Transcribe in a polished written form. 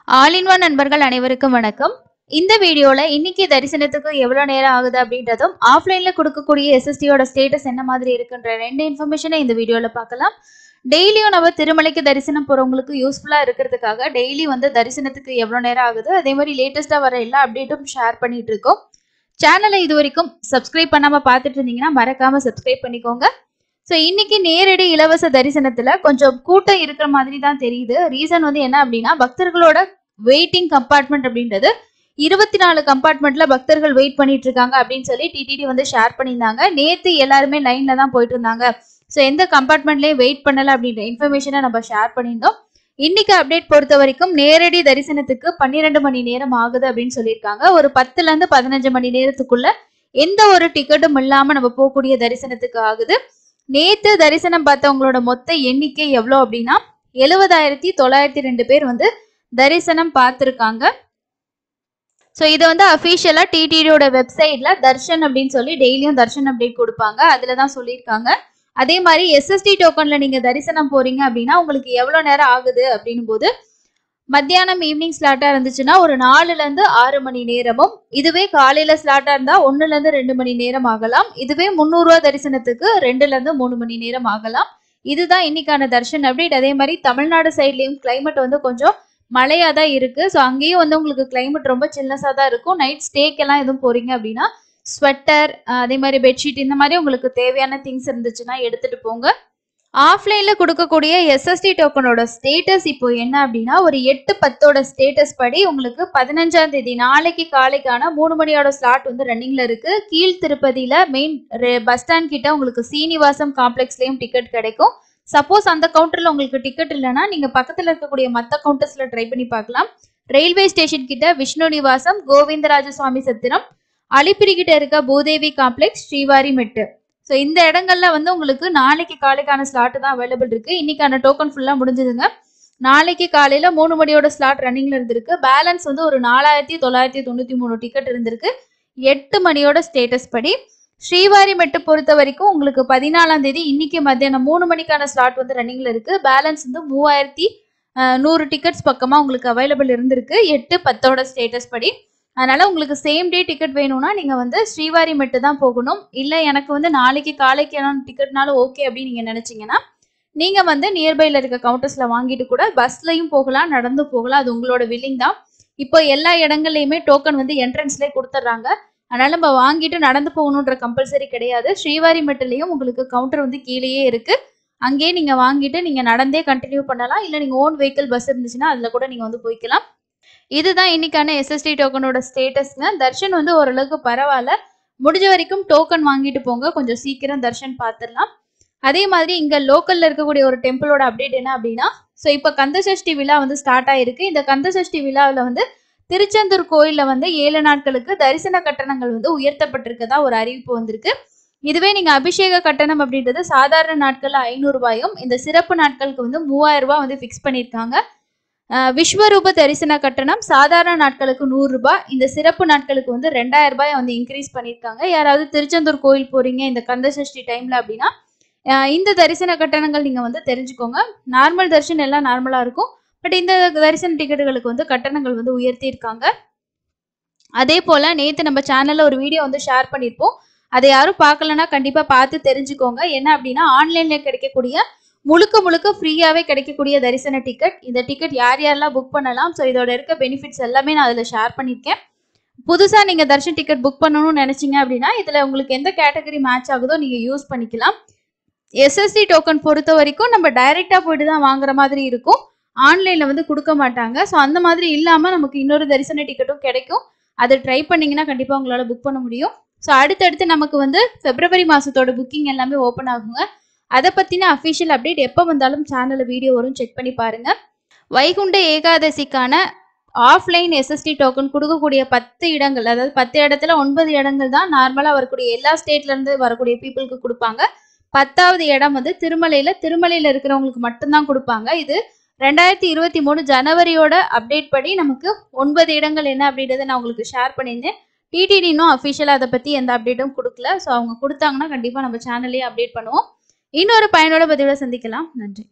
All in one நண்பர்கள் அனைவருக்கும் வணக்கம். இந்த வீடியோல இன்னைக்கு தரிசனத்துக்கு எவ்வளவு நேரம் ஆகுது அப்படின்றதும் ஆஃப்லைன்ல கொடுக்கக்கூடிய எஸ்எஸ்டியோட ஸ்டேட்டஸ் என்ன மாதிரி இருக்குன்ற ரெண்டு இன்ஃபர்மேஷனை இந்த வீடியோல பார்க்கலாம். டெய்லியும் நம்ம திருமலைக்கு தரிசனம் போறவங்களுக்கு யூஸ்ஃபுல்லா இருக்கிறதுக்காக டெய்லி தரிசனத்துக்கு எவ்வளவு நேரம் ஆகுது, அதே மாதிரி லேட்டஸ்டா வர எல்லா அப்டேட்டும் ஷேர் பண்ணிட்டு இருக்கோம். சேனலை இது வரைக்கும் சப்ஸ்கிரைப் பண்ணாம பார்த்துட்டு இருந்தீங்கன்னா மறக்காம சப்ஸ்கிரைப் பண்ணிக்கோங்க. ஸோ இன்னைக்கு நேரடி இலவச தரிசனத்துல கொஞ்சம் கூட்டம் இருக்கிற மாதிரி தான் தெரியுது. ரீசன் என்ன அப்படின்னா, பக்தர்களோட வெயிட்டிங் கம்பார்ட்மெண்ட் அப்படின்றது 24 கம்பார்ட்மெண்ட்ல பக்தர்கள் வெயிட் பண்ணிட்டு இருக்காங்க அப்படின்னு சொல்லி டிடிடி ஷேர் பண்ணியிருந்தாங்க. நேத்து எல்லாருமே லைன்ல தான் போயிட்டு இருந்தாங்க. ஸோ எந்த கம்பார்ட்மெண்ட்லயும் வெயிட் பண்ணல அப்படின்ற இன்ஃபர்மேஷனை நம்ம ஷேர் பண்ணியிருந்தோம். இன்னைக்கு அப்டேட் பொறுத்த வரைக்கும் நேரடி தரிசனத்துக்கு 12 மணி நேரம் ஆகுது அப்படின்னு சொல்லியிருக்காங்க. ஒரு 10ல இருந்து 15 மணி நேரத்துக்குள்ள எந்த ஒரு டிக்கெட்டும் இல்லாம நம்ம போகக்கூடிய தரிசனத்துக்கு ஆகுது. நேத்து தரிசனம் பார்த்தவங்களோட மொத்த எண்ணிக்கை எவ்வளோ அப்படின்னா 70,902 பேர் தரிசனம் பார்த்துருக்காங்க. ஸோ இது அஃபீஷியலா டிடிடியோட வெப்சைட்ல தர்ஷன் அப்படின்னு சொல்லி டெய்லியும் தர்ஷன் அப்டேட் கொடுப்பாங்க, அதுல தான் சொல்லியிருக்காங்க. அதே மாதிரி எஸ்எஸ்டி டோக்கன்ல நீங்க தரிசனம் போறீங்க அப்படின்னா உங்களுக்கு எவ்வளவு நேரம் ஆகுது அப்படின்னும் போது, மத்தியானம் ஈவினிங் ஸ்லாட்டா இருந்துச்சுன்னா ஒரு 4ல இருந்து 6 மணி நேரமும், இதுவே காலையில ஸ்லாட்டா இருந்தா 1ல இருந்து 2 மணி நேரம் ஆகலாம். இதுவே 300 ரூபா தரிசனத்துக்கு 2ல இருந்து 3 மணி நேரம் ஆகலாம். இதுதான் இன்னைக்கான தர்ஷன் அப்டேட். அதே மாதிரி தமிழ்நாடு சைட்லயும் கிளைமேட் கொஞ்சம் மழையா தான் இருக்கு. ஸோ அங்கேயும் உங்களுக்கு கிளைமேட் ரொம்ப சில்னஸா தான் இருக்கும். நைட் ஸ்டேக்கெல்லாம் எதுவும் போறீங்க அப்படின்னா ஸ்வெட்டர், அதே மாதிரி பெட்ஷீட், இந்த மாதிரி உங்களுக்கு தேவையான திங்ஸ் இருந்துச்சுன்னா எடுத்துட்டு போங்க. ஆஃப்லைன்ல கொடுக்கக்கூடிய எஸ்எஸ்டி டோக்கனோட ஸ்டேட்டஸ் இப்போ என்ன அப்படின்னா, ஒரு 8/10 ஸ்டேட்டஸ் படி உங்களுக்கு 15ஆம் தேதி நாளைக்கு காலைக்கான 3 மணியோட ஸ்லாட் ரன்னிங்ல இருக்கு. கீழ் திருப்பதியில மெயின் பஸ் ஸ்டாண்ட் கிட்ட உங்களுக்கு சீனிவாசம் காம்ப்ளெக்ஸ்லயும் டிக்கெட் கிடைக்கும். சப்போஸ் அந்த கவுண்டர்ல உங்களுக்கு டிக்கெட் இல்லைன்னா நீங்க பக்கத்துல இருக்கக்கூடிய மற்ற கவுண்டர்ஸ்ல ட்ரை பண்ணி பார்க்கலாம். ரயில்வே ஸ்டேஷன் கிட்ட விஷ்ணு நிவாசம், கோவிந்தராஜ சுவாமி சத்திரம், அலிப்பிரி கிட்ட இருக்க பூதேவி காம்ப்ளெக்ஸ், ஸ்ரீவாரி மெட்டு, ஸோ இந்த இடங்கள்ல உங்களுக்கு நாளைக்கு காலைக்கான ஸ்லாட் தான் அவைலபிள் இருக்கு. இன்னைக்கான டோக்கன் ஃபுல்லா முடிஞ்சதுங்க. நாளைக்கு காலையில 3 மணியோட ஸ்லாட் ரன்னிங்ல இருந்திருக்கு. பேலன்ஸ் ஒரு 4,993 டிக்கெட் இருந்திருக்கு 8 மணியோட ஸ்டேட்டஸ் படி. ஸ்ரீவாரி மெட்டு பொறுத்த வரைக்கும் உங்களுக்கு 14ஆம் தேதி இன்னைக்கு மத்தியானம் 3 மணிக்கான ஸ்லாட் ரன்னிங்ல இருக்கு. பேலன்ஸ் 3,100 டிக்கெட்ஸ் பக்கமா உங்களுக்கு அவைலபிள் இருந்திருக்கு 8/10 ஸ்டேட்டஸ் படி. அதனால உங்களுக்கு சேம் டே டிக்கெட் வேணும்னா நீங்க ஸ்ரீவாரி மெட்டு தான் போகணும். இல்லை எனக்கு நாளைக்கு காலைக்கு டிக்கெட்னாலும் ஓகே அப்படின்னு நீங்க நினைச்சீங்கன்னா நீங்க நியர்பைல இருக்க கவுண்டர்ஸ்ல வாங்கிட்டு கூட பஸ்லயும் போகலாம், நடந்து போகலாம். அது உங்களோட வில்லிங் தான். இப்போ எல்லா இடங்கள்லயுமே டோக்கன் என்ட்ரன்ஸ்லேயே கொடுத்துட்றாங்க. அதனால நம்ம வாங்கிட்டு நடந்து போகணுன்ற கம்பல்சரி கிடையாது. ஸ்ரீவாரி மெட்டுலையும் உங்களுக்கு கவுண்டர் கீழேயே இருக்கு. அங்கேயே நீங்க வாங்கிட்டு நீங்க நடந்தே கண்டினியூ பண்ணலாம். இல்லை நீங்க ஓன் வெஹிக்கிள் பஸ் இருந்துச்சுன்னா அதுல கூட நீங்க போய்க்கலாம். இதுதான் இன்னைக்கான எஸ்எஸ்டி டோக்கனோட ஸ்டேட்டஸ்ங்க. தர்ஷன் ஓரளவுக்கு பரவாயில்ல. முடிஞ்ச வரைக்கும் டோக்கன் வாங்கிட்டு போங்க, கொஞ்சம் சீக்கிரம் தர்ஷன் பார்த்துடலாம். அதே மாதிரி இங்க லோக்கல்ல இருக்கக்கூடிய ஒரு டெம்பிளோட அப்டேட் என்ன அப்படின்னா, ஸோ இப்போ கந்தசஷ்டி விழா ஸ்டார்ட் ஆயிருக்கு. இந்த கந்தசஷ்டி விழாவில் திருச்செந்தூர் கோயில்ல 7 நாட்களுக்கு தரிசன கட்டணங்கள் உயர்த்தப்பட்டிருக்கதா ஒரு அறிவிப்பு வந்திருக்கு. இதுவே நீங்க அபிஷேக கட்டணம் அப்படின்றது சாதாரண நாட்கள்ல 500 ரூபாயும், இந்த சிறப்பு நாட்களுக்கு 3000 ரூபாய் ஃபிக்ஸ் பண்ணியிருக்காங்க. விஸ்வரூப தரிசன கட்டணம் சாதாரண நாட்களுக்கு 100 ரூபாய், இந்த சிறப்பு நாட்களுக்கு 2000 ரூபாய் இன்க்ரீஸ் பண்ணியிருக்காங்க. யாராவது திருச்செந்தூர் கோயில் போறீங்க இந்த கந்தசஷ்டி டைம்ல அப்படின்னா இந்த தரிசன கட்டணங்கள் நீங்க தெரிஞ்சுக்கோங்க. நார்மல் தரிசனம் எல்லாம் நார்மலா இருக்கும். பட் இந்த தரிசன டிக்கெட்டுகளுக்கு கட்டணங்கள் உயர்த்தி இருக்காங்க. அதே போல நேத்து நம்ம சேனல்ல ஒரு வீடியோ ஷேர் பண்ணியிருப்போம். அதை யாரும் பார்க்கலன்னா கண்டிப்பா பார்த்து தெரிஞ்சுக்கோங்க. என்ன அப்படின்னா, ஆன்லைன்ல கிடைக்கக்கூடிய முழுக்க ஃப்ரீயாவே கிடைக்கக்கூடிய தரிசன டிக்கெட். இந்த டிக்கெட் யாரெல்லாம் புக் பண்ணலாம், ஸோ இதோட இருக்க பெனிஃபிட்ஸ் எல்லாமே நான் அதில் ஷேர் பண்ணியிருக்கேன். புதுசா நீங்க தர்ஷன் டிக்கெட் புக் பண்ணணும்னு நினைச்சீங்க அப்படின்னா இதுல உங்களுக்கு எந்த கேட்டகரி மேட்ச் ஆகுதோ நீங்க யூஸ் பண்ணிக்கலாம். எஸ்எஸ்டி டோக்கன் பொறுத்த வரைக்கும் நம்ம டைரக்டா போயிட்டு தான் வாங்குற மாதிரி இருக்கும். ஆன்லைன்ல கொடுக்க மாட்டாங்க. ஸோ அந்த மாதிரி இல்லாம நமக்கு இன்னொரு தரிசன டிக்கெட்டும் கிடைக்கும். அதை ட்ரை பண்ணீங்கன்னா கண்டிப்பா உங்களால புக் பண்ண முடியும். ஸோ அடுத்தடுத்து நமக்கு பிப்ரவரி மாசத்தோட புக்கிங் எல்லாமே ஓப்பன் ஆகுங்க. அதை பத்தின அஃபிஷியல் அப்டேட் எப்போ வந்தாலும் சேனல்ல வீடியோ வரும், செக் பண்ணி பாருங்க. வைகுண்ட ஏகாதசிக்கான ஆஃப்லைன் எஸ்எஸ்டி டோக்கன் கொடுக்கக்கூடிய 10 இடங்கள், அதாவது 10 இடத்துல 9 இடங்கள் தான் நார்மலா வரக்கூடிய எல்லா ஸ்டேட்ல இருந்து வரக்கூடிய பீப்புளுக்கு கொடுப்பாங்க. 10வது இடம் திருமலையில இருக்கிறவங்களுக்கு மட்டும்தான் கொடுப்பாங்க. இது 2023 ஜனவரியோட அப்டேட் படி நமக்கு 9 இடங்கள் என்ன அப்படின்றத நான் உங்களுக்கு ஷேர் பண்ணியிருந்தேன். டிடிடி இன்னும் அஃபிஷியலா அதை பத்தி எந்த அப்டேட்டும் கொடுக்கல. ஸோ அவங்க கொடுத்தாங்கன்னா கண்டிப்பா நம்ம சேனல்லேயே அப்டேட் பண்ணுவோம். இன்னொரு பயனோட பதிவோட சந்திக்கலாம். நன்றி.